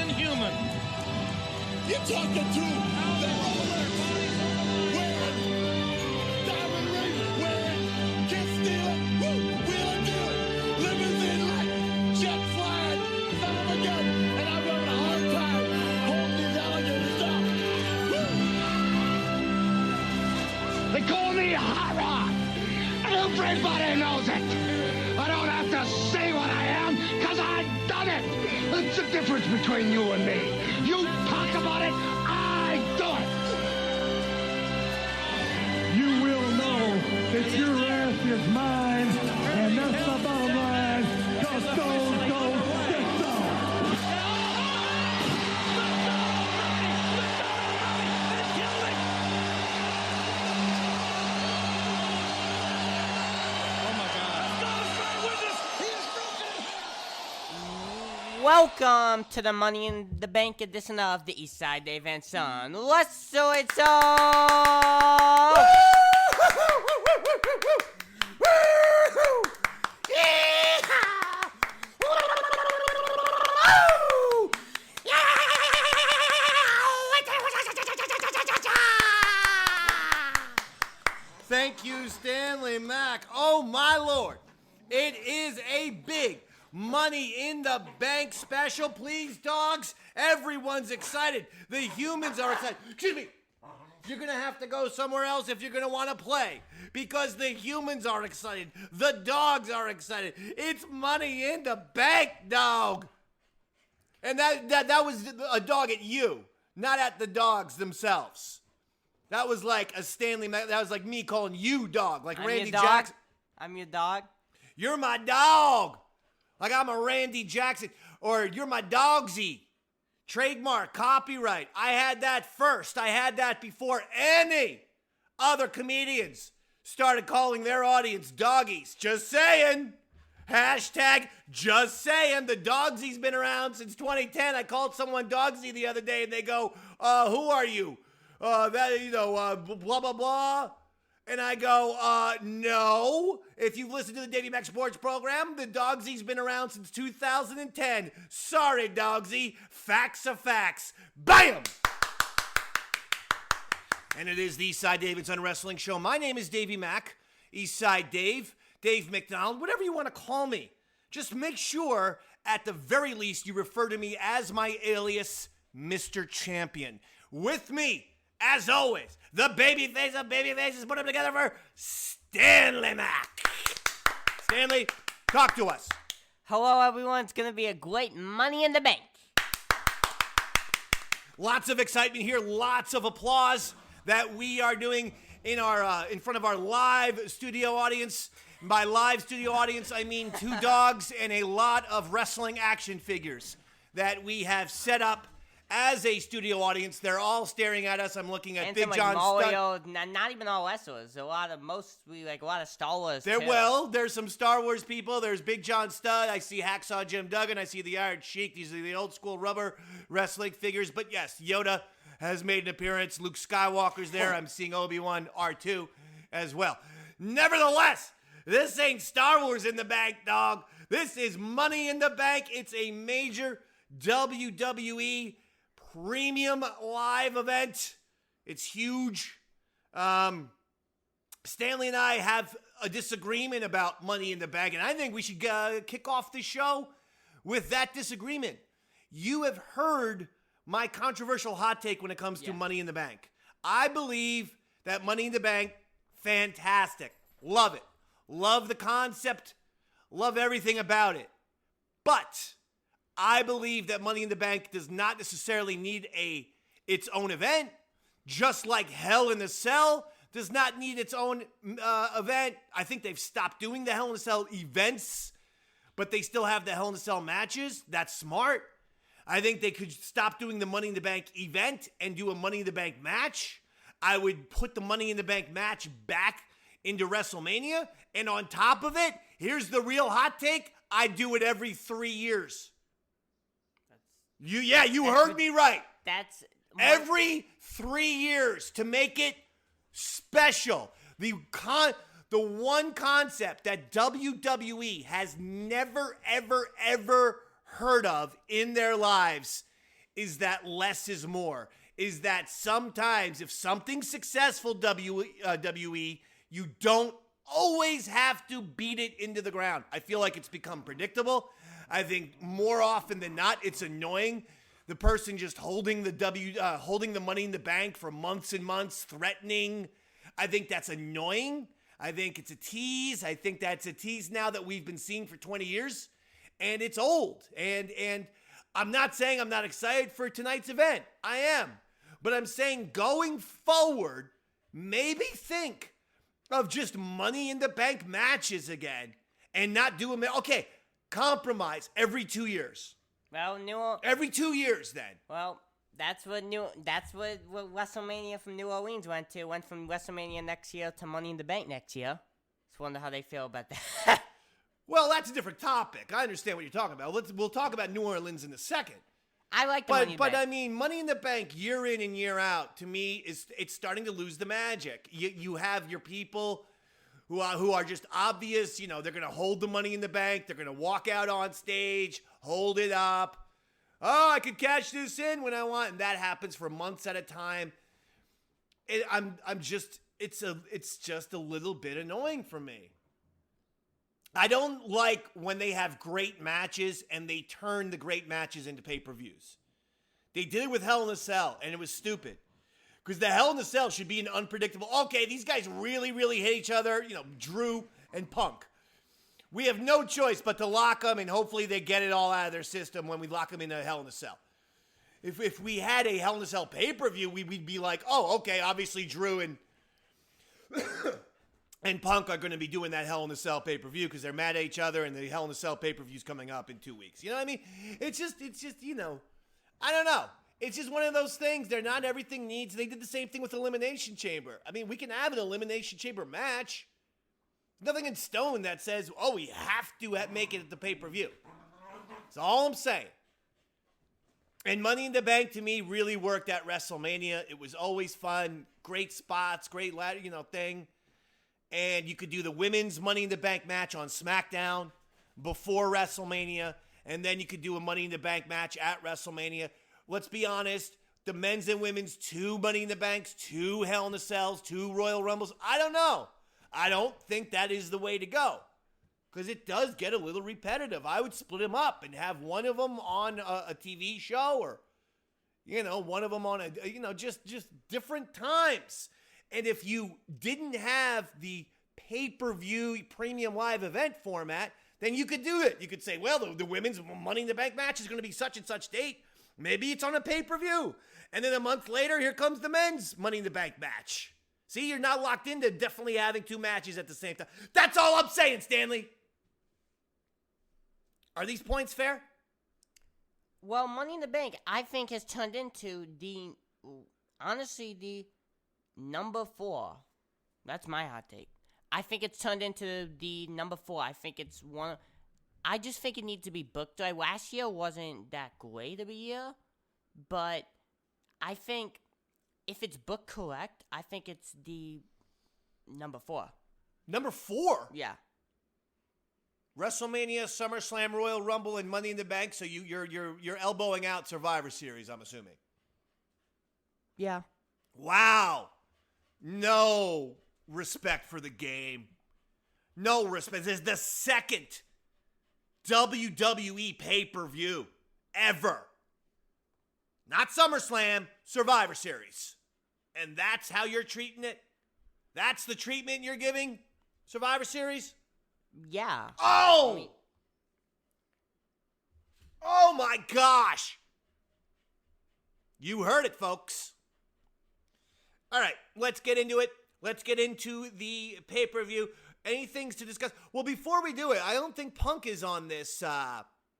inhuman. You're talking to the wearing diamond ring, wearing kiss stealing, wheeling dealing, limousine like jet flying, son of a gun, and I'm having a hard time holding these alligators down. They call me Hot Rod, and everybody knows it. I don't have to say what I am, because I've done it. That's the difference between you and me. You talk about it, I do it. You will know that your ass is mine, and that's the bottom line. Cause those don't get some. Welcome to the Money in the Bank edition of the Eastside Dave and Son. Let's do it all! Thank you, Stanley, Mac. Oh, my Lord. It is a big Money in the Bank special. Please, dogs. Everyone's excited. The humans are excited. Excuse me. You're going to have to go somewhere else if you're going to want to play, because the humans are excited. The dogs are excited. It's Money in the Bank, dog. And that was a dog at you, not at the dogs themselves. That was like a Stanley, that was like me calling you dog, like Randy Jackson. I'm your dog. You're my dog. Like I'm a Randy Jackson. Or you're my dogsy. Trademark, copyright. I had that first. I had that before any other comedians started calling their audience doggies. Just saying. Hashtag just saying. The dogsy's been around since 2010. I called someone dogsy the other day and they go, who are you? Blah, blah, blah. And I go, no. If you've listened to the Davey Mac Sports program, the Dogsy's been around since 2010. Sorry, Dogsy. Facts are facts. Bam! And it is the Eastside Dave and Son Wrestling Show. My name is Davey Mac, Eastside Dave, Dave McDonald, whatever you want to call me. Just make sure, at the very least, you refer to me as my alias, Mr. Champion. With me, as always, the babyface of babyfaces, put them together for Stanley Mac. Stanley, talk to us. Hello, everyone. It's going to be a great Money in the Bank. Lots of excitement here, lots of applause that we are doing in front of our live studio audience. By live studio audience, I mean 2 dogs and a lot of wrestling action figures that we have set up as a studio audience. They're all staring at us. I'm looking at And Big some, John Mario, not even all wrestlers. A lot of Star Wars. There's some Star Wars people. There's Big John Studd. I see Hacksaw Jim Duggan. I see the Iron Sheik. These are the old school rubber wrestling figures. But yes, Yoda has made an appearance. Luke Skywalker's there. I'm seeing Obi-Wan R2 as well. Nevertheless, this ain't Star Wars in the Bank, dog. This is Money in the Bank. It's a major WWE premium live event. It's huge. Stanley and I have a disagreement about Money in the Bank, and I think we should kick off the show with that disagreement. You have heard my controversial hot take when it comes to Money in the Bank. I believe that Money in the Bank, fantastic. Love it. Love the concept. Love everything about it. But I believe that Money in the Bank does not necessarily need its own event, just like Hell in a Cell does not need its own event. I think they've stopped doing the Hell in a Cell events, but they still have the Hell in a Cell matches. That's smart. I think they could stop doing the Money in the Bank event and do a Money in the Bank match. I would put the Money in the Bank match back into WrestleMania, and on top of it, here's the real hot take, I'd do it every 3 years. You heard me right. That's every 3 years to make it special. The one concept that WWE has never, ever, ever heard of in their lives is that less is more. Is that sometimes if something's successful, WWE, you don't always have to beat it into the ground. I feel like it's become predictable. I think more often than not, it's annoying. The person just holding the Money in the Bank for months and months, threatening. I think that's annoying. I think it's a tease. I think that's a tease now that we've been seeing for 20 years, and it's old. And I'm not saying I'm not excited for tonight's event. I am. But I'm saying going forward, maybe think of just Money in the Bank matches and not do them. Okay, compromise every 2 years. Well, every 2 years then. Well, that's what WrestleMania from New Orleans went to. Went from WrestleMania next year to Money in the Bank next year. Just wonder how they feel about that. Well, that's a different topic. I understand what you're talking about. We'll talk about New Orleans in a second. I like the Money in the Bank. But I mean, Money in the Bank year in and year out, to me, it's starting to lose the magic. You have your people who are just obvious. You know, they're going to hold the Money in the Bank. They're going to walk out on stage, hold it up. Oh, I could cash this in when I want, and that happens for months at a time. It's just a little bit annoying for me. I don't like when they have great matches and they turn the great matches into pay-per-views. They did it with Hell in a Cell, and it was stupid. Because the Hell in a Cell should be an unpredictable, okay, these guys really, really hit each other, Drew and Punk. We have no choice but to lock them, and hopefully they get it all out of their system when we lock them in a Hell in a Cell. If we had a Hell in a Cell pay-per-view, we'd be like, oh, okay, obviously Drew and and Punk are going to be doing that Hell in a Cell pay-per-view because they're mad at each other, and the Hell in a Cell pay-per-view's coming up in 2 weeks. You know what I mean? It's just, I don't know. It's just one of those things. They're not everything needs. They did the same thing with Elimination Chamber. I mean, we can have an Elimination Chamber match. Nothing in stone that says, oh, we have to make it at the pay-per-view. That's all I'm saying. And Money in the Bank, to me, really worked at WrestleMania. It was always fun. Great spots, great ladder, thing. And you could do the women's Money in the Bank match on SmackDown before WrestleMania. And then you could do a Money in the Bank match at WrestleMania. Let's be honest. The men's and women's 2 Money in the Banks, 2 Hell in a Cells, 2 Royal Rumbles. I don't know. I don't think that is the way to go. Because it does get a little repetitive. I would split them up and have one of them on a TV show or, one of them on just different times. And if you didn't have the pay-per-view premium live event format, then you could do it. You could say, well, the women's Money in the Bank match is going to be such and such date. Maybe it's on a pay-per-view. And then a month later, here comes the men's Money in the Bank match. See, you're not locked into definitely having 2 matches at the same time. That's all I'm saying, Stanley. Are these points fair? Well, Money in the Bank, I think, has turned into the number 4. That's my hot take. I think it's turned into the number 4. I think it's one. I just think it needs to be booked right. Last year wasn't that great of a year, but I think if it's booked correct, I think it's the number 4. Number 4? Yeah. WrestleMania, SummerSlam, Royal Rumble, and Money in the Bank. So you're elbowing out Survivor Series, I'm assuming. Yeah. Wow. No respect for the game. No respect. This is the second WWE pay-per-view ever. Not SummerSlam, Survivor Series. And that's how you're treating it? That's the treatment you're giving Survivor Series? Yeah. Oh! Oh my gosh! You heard it, folks. All right, let's get into it. Let's get into the pay-per-view. Any things to discuss? Well, before we do it, I don't think Punk is on this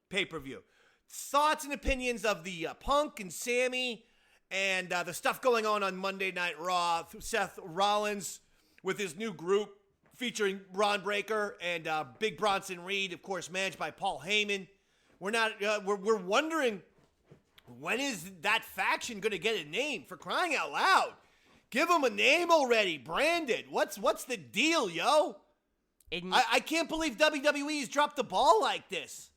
pay-per-view. Thoughts and opinions of the Punk and Sammy and the stuff going on Monday Night Raw. Seth Rollins with his new group featuring Braun Breaker and Big Bronson Reed, of course, managed by Paul Heyman. We're wondering, when is that faction going to get a name? For crying out loud. Give them a name already. Branded. What's the deal, yo? I can't believe WWE's dropped the ball like this.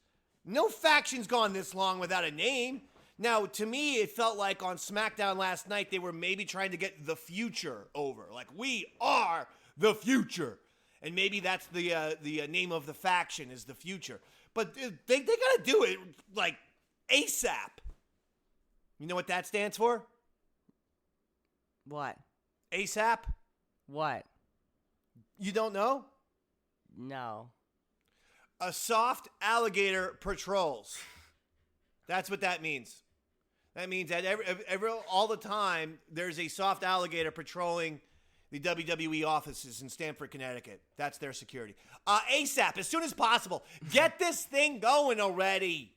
No faction's gone this long without a name. Now, to me, it felt like on SmackDown last night, they were maybe trying to get the future over. Like, we are the future. And maybe that's the name of the faction is the future. But they got to do it, like, ASAP. You know what that stands for? What? ASAP? What? You don't know? No. A soft alligator patrols. That's what that means. That means that all the time, there's a soft alligator patrolling the WWE offices in Stamford, Connecticut. That's their security. ASAP, as soon as possible. Get this thing going already.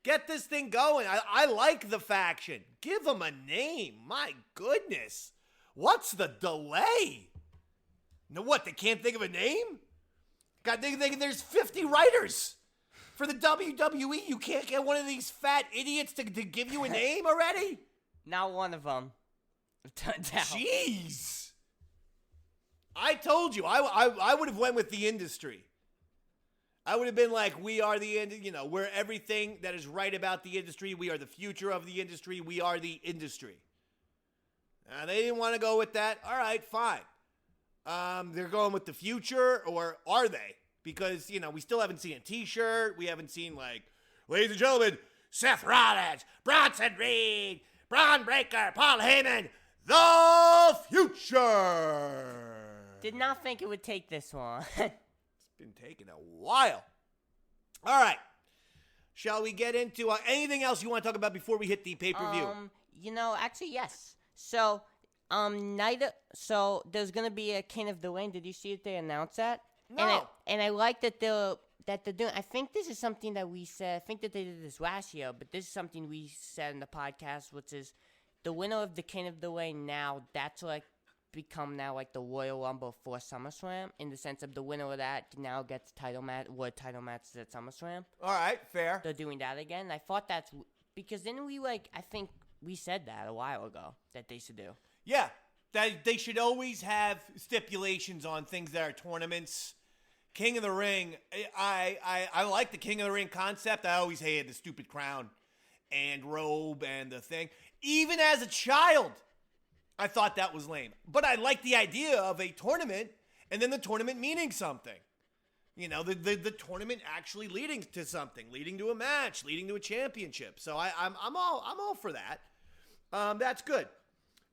Get this thing going. I like the faction. Give them a name. My goodness. What's the delay? No, what? They can't think of a name? God, there's 50 writers for the WWE. You can't get one of these fat idiots to give you a name already? Not one of them. Turns out. Jeez. I told you. I would have went with the industry. I would have been like, we are the end, we're everything that is right about the industry. We are the future of the industry. We are the industry. They didn't want to go with that. All right, fine. They're going with the future, or are they? Because, we still haven't seen a t-shirt. We haven't seen, ladies and gentlemen, Seth Rollins, Bronson Reed, Braun Breaker, Paul Heyman, the future. Did not think it would take this long. Been taking a while. All right. Shall we get into anything else you want to talk about before we hit the pay-per-view? Actually, yes. So, there's gonna be a King of the Ring. Did you see that they announced that? No. And I like that they're doing. I think this is something that we said. I think that they did this last year, but this is something we said in the podcast, which is the winner of the King of the Ring now. That's become now the Royal Rumble for SummerSlam, in the sense of the winner of that now gets world title matches at SummerSlam. All right, fair. They're doing that again. I thought that's because then I think we said that a while ago that they should do. Yeah, they should always have stipulations on things that are tournaments. King of the Ring, I like the King of the Ring concept. I always hated the stupid crown and robe and the thing. Even as a child, I thought that was lame. But I like the idea of a tournament, and then the tournament meaning something. The tournament actually leading to something, leading to a match, leading to a championship. So I'm all for that. That's good.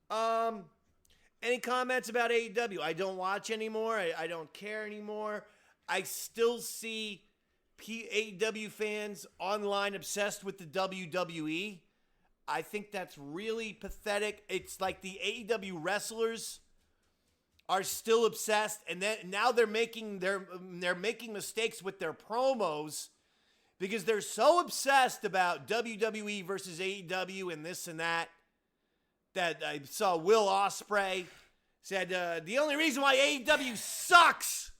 Any comments about AEW? I don't watch anymore. I don't care anymore. I still see AEW fans online obsessed with the WWE. I think that's really pathetic. It's like the AEW wrestlers are still obsessed, and then now they're making mistakes with their promos because they're so obsessed about WWE versus AEW and this and that. That I saw Will Ospreay said the only reason why AEW sucks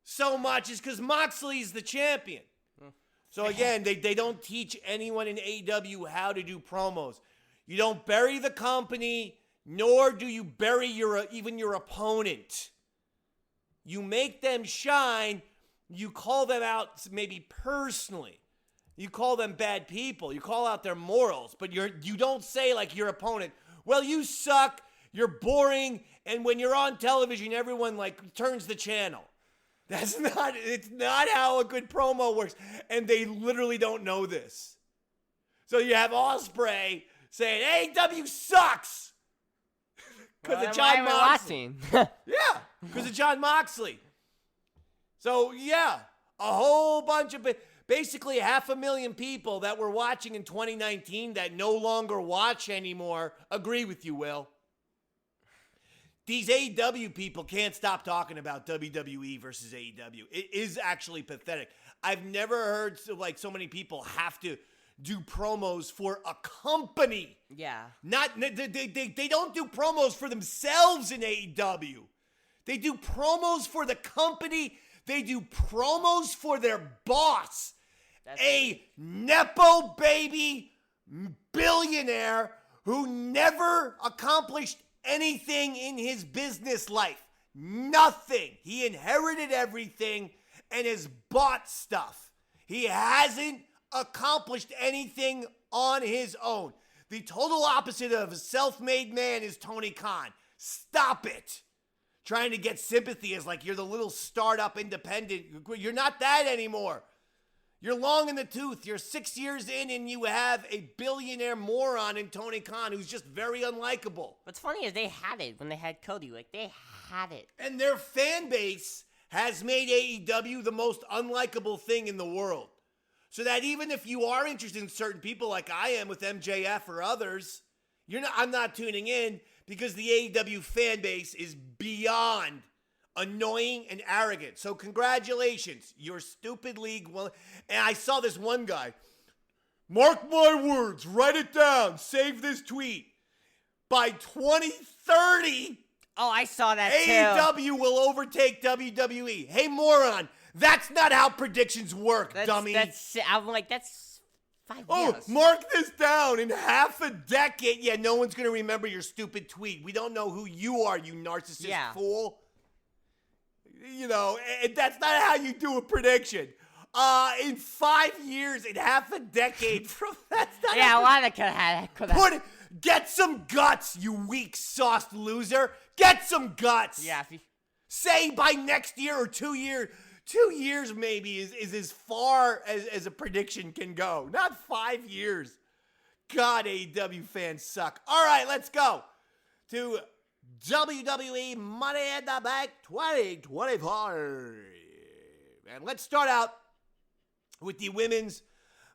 so much is because Moxley's the champion. So again, they don't teach anyone in AEW how to do promos. You don't bury the company, nor do you bury even your opponent. You make them shine. You call them out maybe personally. You call them bad people. You call out their morals, but you don't say like your opponent, well, you suck, you're boring, and when you're on television, everyone turns the channel. It's not how a good promo works. And they literally don't know this. So you have Ospreay saying, AEW sucks. Because of John Moxley. Yeah, because of John Moxley. So yeah, a whole bunch of, basically 500,000 people that were watching in 2019 that no longer watch anymore agree with you, Will. These AEW people can't stop talking about WWE versus AEW. It is actually pathetic. I've never heard so many people have to do promos for a company. Yeah. They don't do promos for themselves in AEW. They do promos for the company. They do promos for their boss. A Nepo baby billionaire who never accomplished anything in his business life. Nothing. He inherited everything and has bought stuff. He hasn't accomplished anything on his own. The total opposite of a self-made man is Tony Khan. Stop it. Trying to get sympathy as like you're the little startup independent. You're not that anymore. You're long in the tooth. You're 6 years in and you have a billionaire moron in Tony Khan who's just very unlikable. What's funny is they had it when they had Cody. Like, they had it. And their fan base has made AEW the most unlikable thing in the world. So that even if you are interested in certain people like I am with MJF or others, I'm not tuning in because the AEW fan base is beyond annoying and arrogant. So congratulations, your stupid league. And I saw this one guy. Mark my words, write it down, save this tweet. By 2030, Oh, I saw that too. AEW will overtake WWE. Hey, moron, that's not how predictions work, dummy. I'm like, that's 5 years. Oh, mark this down. In half a decade. Yeah, no one's going to remember your stupid tweet. We don't know who you are, you narcissist fool. You know, that's not how you do a prediction. In 5 years, in half a decade from that's not yeah, a lot of could have. Get some guts, you weak sauced loser. Get some guts. Yeah. Say by next year or 2 years. 2 years maybe is as far as a prediction can go. Not 5 years. God, AEW fans suck. All right, let's go to WWE Money in the Bank 2024. And let's start out with the women's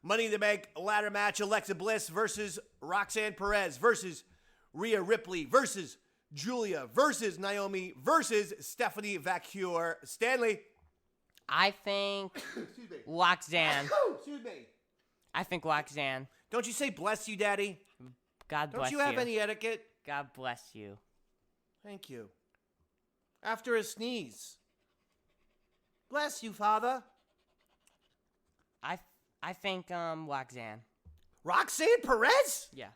Money in the Bank ladder match. Alexa Bliss versus Roxanne Perez versus Rhea Ripley versus Julia versus Naomi versus Stephanie Vacure. Stanley. I think Roxanne. Excuse me. I think Roxanne. Don't you say bless you, Daddy? God bless you. Don't you have any etiquette? God bless you. Thank you. After a sneeze. Bless you, Father. I think Roxanne. Roxanne Perez? Yeah.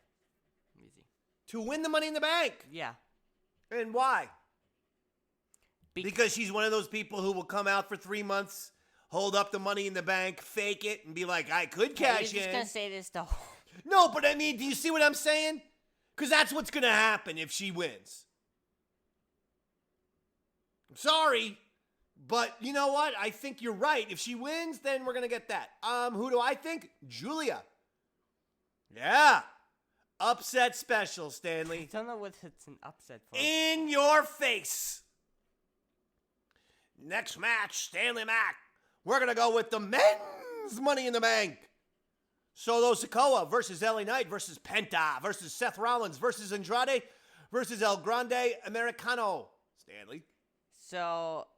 Easy. To win the Money in the Bank? Yeah. And why? Because she's one of those people who will come out for 3 months, hold up the Money in the Bank, fake it, and be like, I could cash in. You're just going to say this though. No, but I mean, do you see what I'm saying? Because that's what's going to happen if she wins. I'm sorry, but you know what? I think you're right. If she wins, then we're going to get that. Who do I think? Julia. Yeah. Upset special, Stanley. I don't know what it's an upset for. In your face. Next match, Stanley Mac. We're going to go with the men's Money in the Bank. Solo Sikoa versus LA Knight versus Penta versus Seth Rollins versus Andrade versus El Grande Americano. Stanley. So,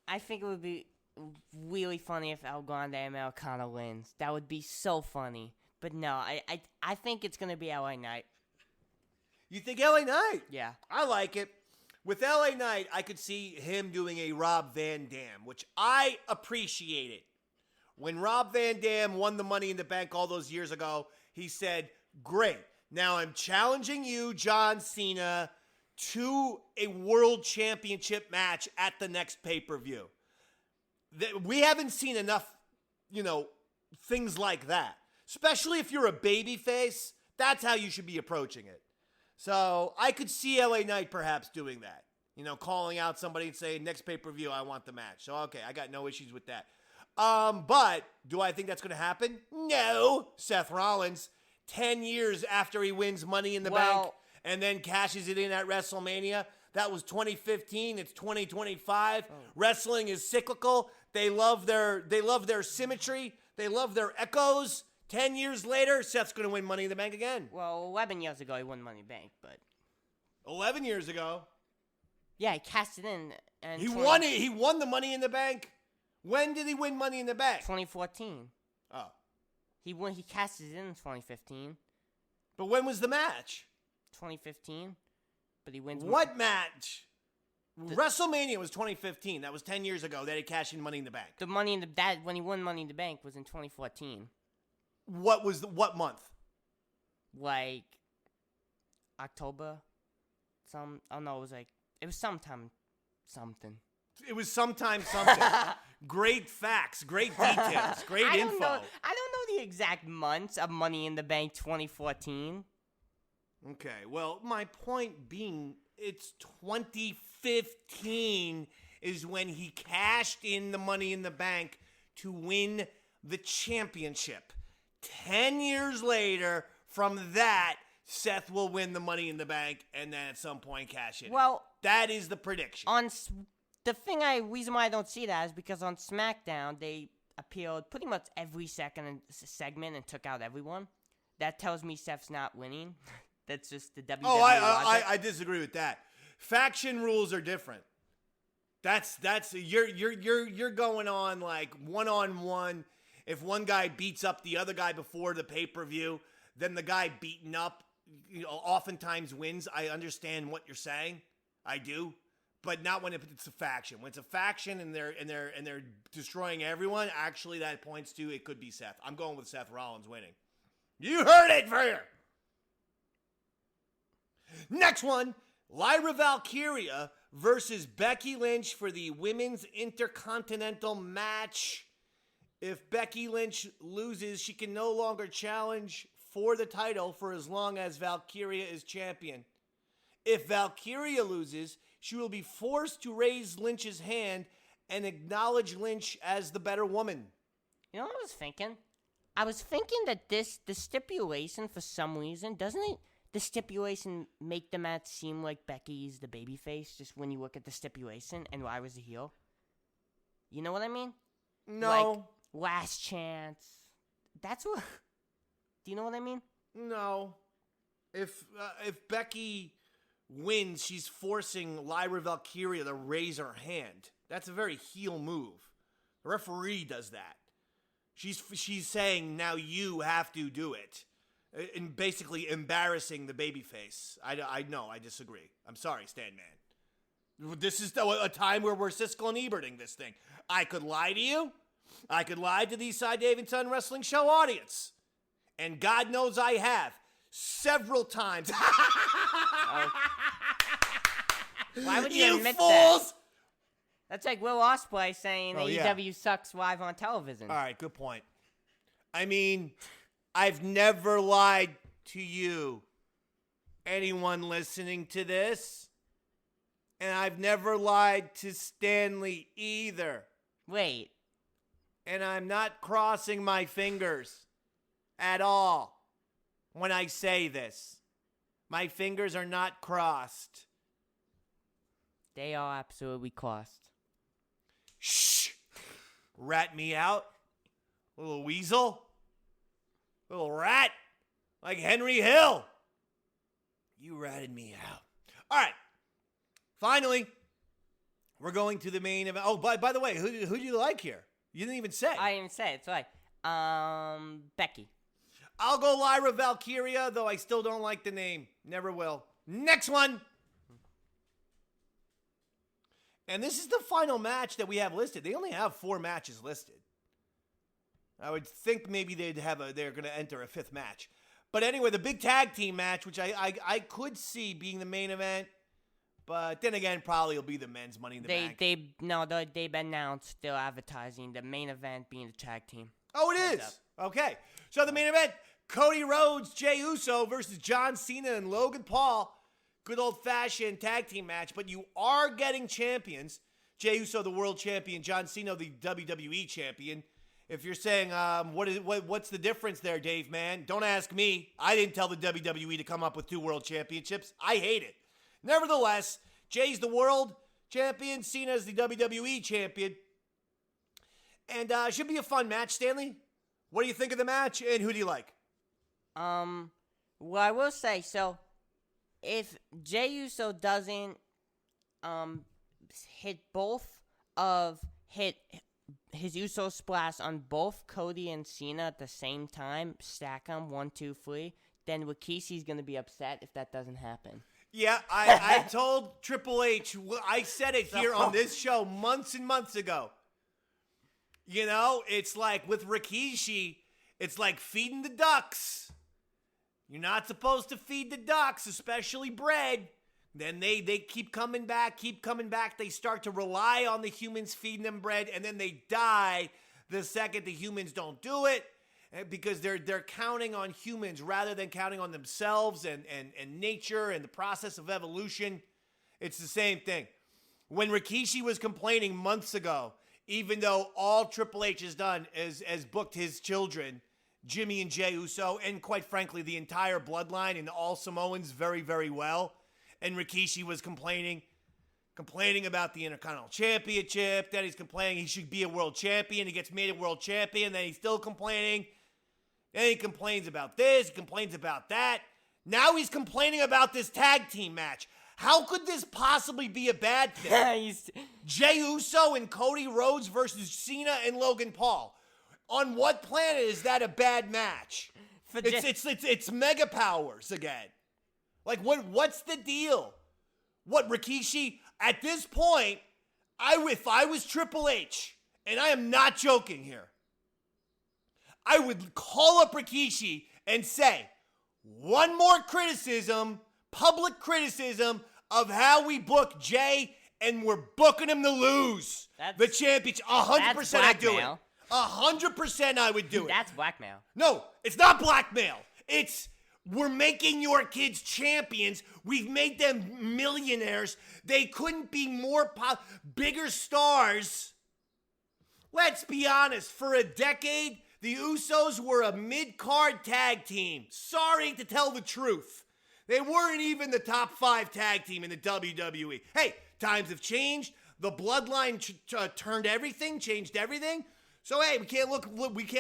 I think it would be really funny if El Grande Americano wins. That would be so funny. But no, I think it's going to be LA Knight. You think LA Knight? Yeah. I like it. With LA Knight, I could see him doing a Rob Van Dam, which I appreciated. When Rob Van Dam won the Money in the Bank all those years ago, he said, great, now I'm challenging you, John Cena, to a world championship match at the next pay-per-view. We haven't seen enough, things like that. Especially if you're a babyface, that's how you should be approaching it. So I could see LA Knight perhaps doing that. Calling out somebody and saying, next pay-per-view, I want the match. So, okay, I got no issues with that. But do I think that's going to happen? No. Seth Rollins, 10 years after he wins Money in the Bank and then cashes it in at WrestleMania. That was 2015. It's 2025. Oh. Wrestling is cyclical. They love their symmetry. They love their echoes. 10 years later, Seth's going to win Money in the Bank again. Well, 11 years ago, he won Money in the Bank, but 11 years ago. Yeah, he cashed it in. And he won it. He won the Money in the Bank. When did he win Money in the Bank? 2014. Oh. He cashed it in 2015. But when was the match? 2015. But he wins. What match? WrestleMania was 2015. That was 10 years ago that he cashed in Money in the Bank. When he won Money in the Bank was in 2014. What month? Like October. It was sometime something. It was sometime something. Great facts, great details, great info. I don't know the exact months of Money in the Bank 2014. Okay, well, my point being, it's 2015 is when he cashed in the Money in the Bank to win the championship. 10 years later, from that, Seth will win the Money in the Bank and then at some point cash in. Well, that is the prediction. Reason why I don't see that is because on SmackDown, they appealed pretty much every second segment and took out everyone. That tells me Seth's not winning. That's just the WWE logic. I disagree with that. Faction rules are different. That's you're going on like one-on-one. If one guy beats up the other guy before the pay-per-view, then the guy beaten up, oftentimes wins. I understand what you're saying. I do. But not when it's a faction. When it's a faction and they're destroying everyone, actually that points to it could be Seth. I'm going with Seth Rollins winning. You heard it here. Next one, Lyra Valkyria versus Becky Lynch for the Women's Intercontinental match. If Becky Lynch loses, she can no longer challenge for the title for as long as Valkyria is champion. If Valkyria loses, she will be forced to raise Lynch's hand and acknowledge Lynch as the better woman. You know what I was thinking? I was thinking that the stipulation, for some reason, the stipulation make the match seem like Becky's the babyface, just when you look at the stipulation, and Lyra's the heel? You know what I mean? No. Like, last chance. That's what... Do you know what I mean? No. If Becky wins, she's forcing Lyra Valkyria to raise her hand. That's a very heel move. The referee does that. She's saying, now you have to do it. And basically embarrassing the babyface. I know, I disagree. I'm sorry, Stan Man. This is a time where we're Siskel and Eberting this thing. I could lie to you. I could lie to the Cy Dave Son Wrestling Show audience. And God knows I have. Several times. Why would you admit fools! that? That's like Will Ospreay saying AEW sucks live on television. All right, good point. I mean, I've never lied to you, anyone listening to this. And I've never lied to Stanley either. Wait. And I'm not crossing my fingers at all when I say this. My fingers are not crossed. They are absolutely crossed. Shh! Rat me out? Little weasel? Little rat? Like Henry Hill? You ratted me out. All right. Finally, we're going to the main event. Oh, by the way, who do you like here? You didn't even say. I didn't even say it. It's right. Becky. I'll go Lyra Valkyria, though I still don't like the name. Never will. Next one. And this is the final match that we have listed. They only have 4 matches listed. I would think maybe they're going to enter a 5th match. But anyway, the big tag team match, which I could see being the main event, but then again, probably will be the men's Money in the Bank. They've announced they're advertising the main event being the tag team. Oh, it is? Okay. So the main event, Cody Rhodes, Jey Uso versus John Cena and Logan Paul. Good old-fashioned tag team match, but you are getting champions. Jey Uso, the world champion. John Cena, the WWE champion. If you're saying, what's the difference there, Dave, man? Don't ask me. I didn't tell the WWE to come up with 2 world championships. I hate it. Nevertheless, Jay's the world champion. Cena's the WWE champion. And should be a fun match, Stanley. What do you think of the match, and who do you like? Well, I will say, so if Jey Uso doesn't hit his Uso splash on both Cody and Cena at the same time, stack them 1, 2, 3, then Rikishi's going to be upset if that doesn't happen. Yeah, I told Triple H, I said it here on this show months and months ago. You know, it's like with Rikishi, it's like feeding the ducks. You're not supposed to feed the ducks, especially bread. Then they keep coming back. They start to rely on the humans feeding them bread, and then they die the second the humans don't do it. because they're counting on humans rather than counting on themselves and nature and the process of evolution. It's the same thing. When Rikishi was complaining months ago, even though all Triple H has done is booked his children, Jimmy and Jey Uso, and quite frankly, the entire bloodline and all Samoans very, very well. And Rikishi was complaining about the Intercontinental Championship, that he's complaining he should be a world champion. He gets made a world champion, then he's still complaining. Then he complains about this, he complains about that. Now he's complaining about this tag team match. How could this possibly be a bad thing? Jey Uso and Cody Rhodes versus Cena and Logan Paul. On what planet is that a bad match? It's mega powers again. Like what's the deal? What, Rikishi? At this point, if I was Triple H, and I am not joking here, I would call up Rikishi and say, one more criticism, public criticism of how we book Jay, and we're booking him to lose the championship. 100% I'd do it. 100% I would do it. That's blackmail. No, it's not blackmail. It's we're making your kids champions. We've made them millionaires. They couldn't be more bigger stars. Let's be honest. For a decade, the Usos were a mid-card tag team. Sorry to tell the truth. They weren't even the top 5 tag team in the WWE. Hey, times have changed. The bloodline changed everything. So hey, we can't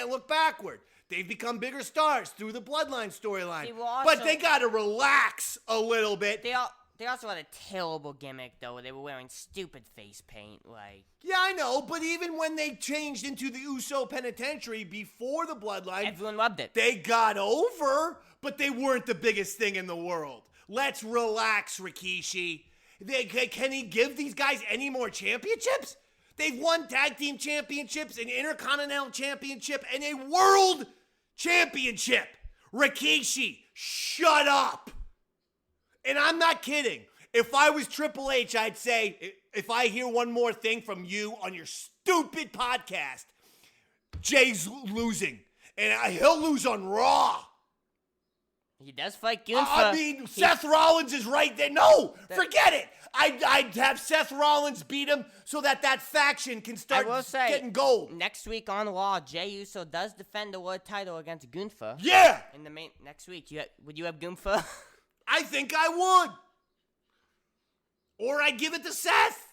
look backward. They've become bigger stars through the bloodline storyline. But they gotta relax a little bit. They also had a terrible gimmick though. They were wearing stupid face paint, like. Yeah, I know, but even when they changed into the Uso Penitentiary before the bloodline, everyone loved it. They got over, but they weren't the biggest thing in the world. Let's relax, Rikishi. Can he give these guys any more championships? They've won tag team championships, an intercontinental championship, and a world championship. Rikishi, shut up. And I'm not kidding. If I was Triple H, I'd say, if I hear one more thing from you on your stupid podcast, Jay's losing. And he'll lose on Raw. He does fight Gunther. Seth Rollins is right there. No, forget it. I'd have Seth Rollins beat him so that faction can start getting gold. Next week on Raw, Jey Uso does defend the world title against Gunther. Yeah. In the main next week, would you have Gunther? I think I would. Or I'd give it to Seth.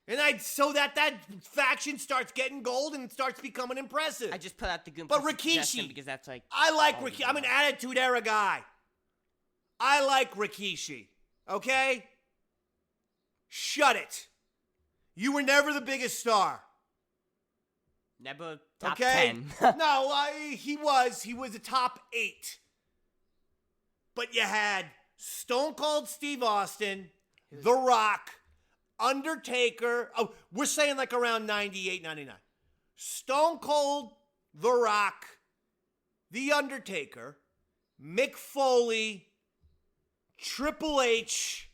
And so that faction starts getting gold and starts becoming impressive. I just put out the Gunther but Rikishi, because that's like. I like Rikishi. I'm an Attitude Era guy. I like Rikishi. Okay? Shut it. You were never the biggest star. Never top 10. No, he was. He was a top 8. But you had Stone Cold Steve Austin, The Rock, Undertaker. Oh, we're saying like around 98, 99. Stone Cold, The Rock, The Undertaker, Mick Foley, Triple H.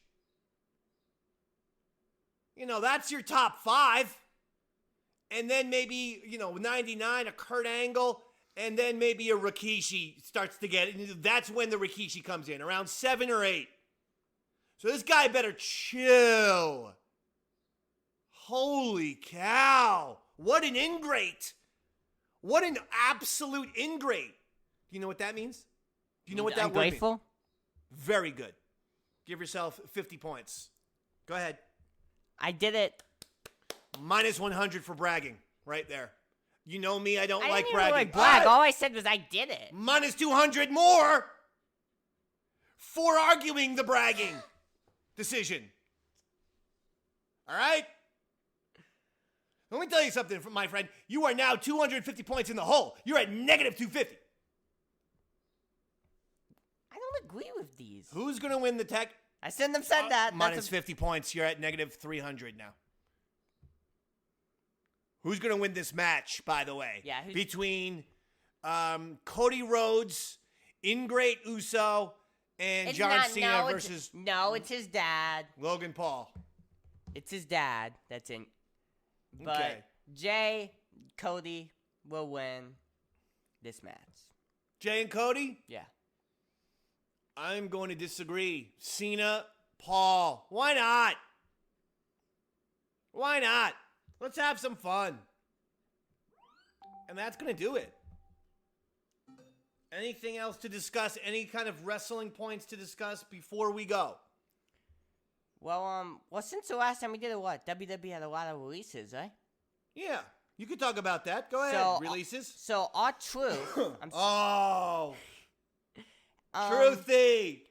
That's your top 5. And then maybe, 99, a Kurt Angle. And then maybe a Rikishi starts to get it. That's when the Rikishi comes in, around 7 or 8. So this guy better chill. Holy cow. What an ingrate. What an absolute ingrate. Do you know what that means? Do you know what that word means? Ungrateful? Very good. Give yourself 50 points. Go ahead. I did it. Minus 100 for bragging. Right there. You know me, I don't like didn't bragging. Really brag. All I said was I did it. Minus 200 more for arguing the bragging decision. All right? Let me tell you something, my friend. You are now 250 points in the hole. You're at negative 250. I don't agree with these. Who's going to win the tech? I shouldn't have said that. Minus 50 points. You're at negative 300 now. Who's going to win this match, by the way? Yeah. Between Cody Rhodes, Ingrate Uso, and John Cena versus... No, it's his dad. Logan Paul. It's his dad that's in... But Okay. Jay, Cody will win. this match. Jay and Cody? Yeah. I'm going to disagree. Cena, Paul. Why not? Why not? Let's have some fun. And that's going to do it. Anything else to discuss? Any kind of wrestling points to discuss before we go? Well, since the last time we did it, WWE had a lot of releases, right? Yeah, you could talk about that. Go ahead. Releases. So R-Truth. Truthy.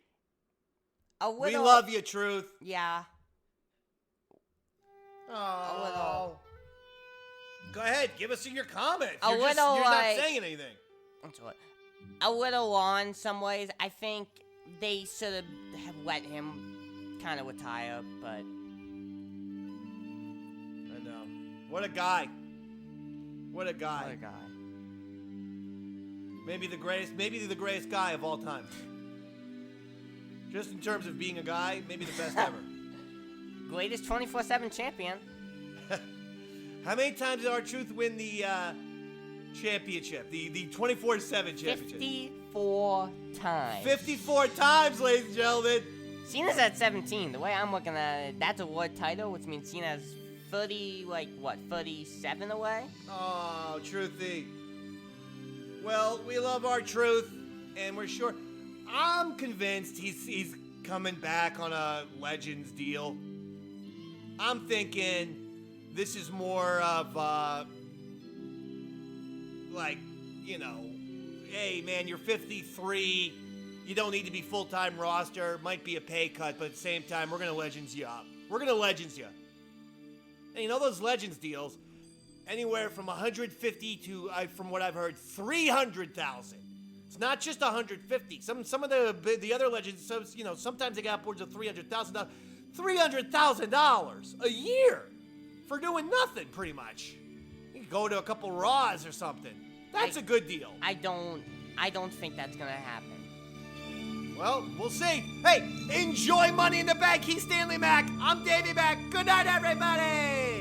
We love you, Truth. Yeah. Oh. Go ahead, give us your comments. You're not saying anything. A little on in some ways. I think they should have let him kind of retire, but I know. What a guy. What a guy. Maybe the greatest guy of all time. Just in terms of being a guy, maybe the best ever. Greatest 24/7 champion. How many times did R-Truth win the championship? The 24/7 championship? 54 times. 54 times, ladies and gentlemen. Cena's at 17. The way I'm looking at it, that's a world title, which means Cena's 37 away? Oh, Truthy. Well, we love R-Truth, and we're sure. I'm convinced he's coming back on a Legends deal. I'm thinking this is more of hey man, you're 53. You don't need to be full-time roster. Might be a pay cut, but at the same time, we're gonna Legends you up. We're gonna Legends you. And you know those Legends deals, anywhere from 150 to, from what I've heard, 300,000. It's not just 150. Some of the other Legends, sometimes they got upwards of $300,000. $300,000 a year for doing nothing, pretty much. You can go to a couple Raws or something. That's a good deal. I don't think that's gonna happen. Well, we'll see. Hey, enjoy Money in the Bank. He's Stanley Mac. I'm Davey Mac. Good night, everybody.